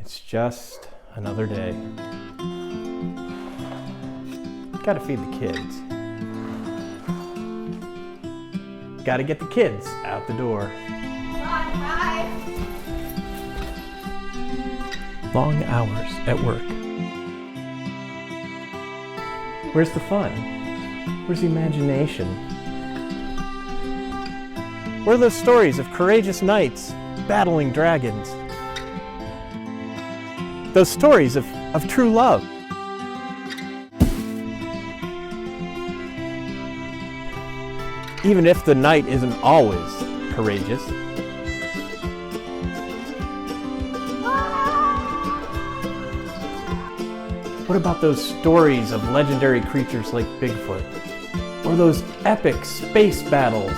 It's just another day. Gotta feed the kids. Gotta get the kids out the door. Bye. Long hours at work. Where's the fun? Where's the imagination? Where are those stories of courageous knights battling dragons? Those stories of true love. Even if the knight isn't always courageous. What about those stories of legendary creatures like Bigfoot? Or those epic space battles?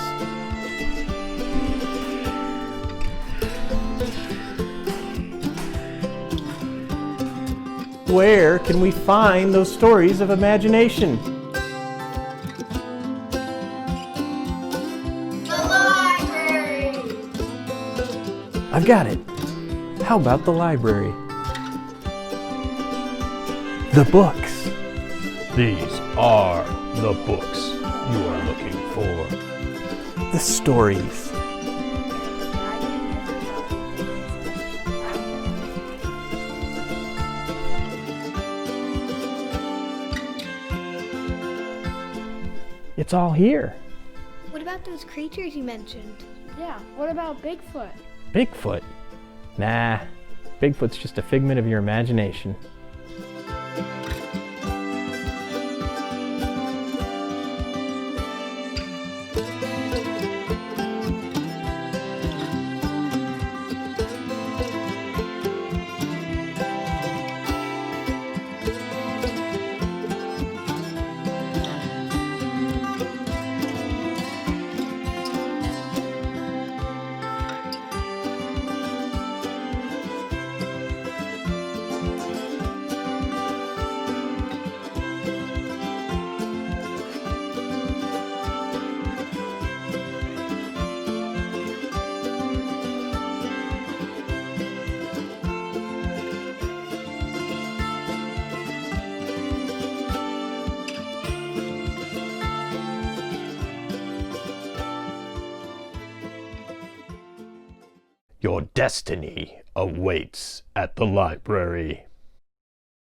Where can we find those stories of imagination? The library. I've got it. How about the library? The books. These are the books you are looking for. The stories. It's all here. What about those creatures you mentioned? Yeah, what about Bigfoot? Bigfoot? Nah, Bigfoot's just a figment of your imagination. Your destiny awaits at the library.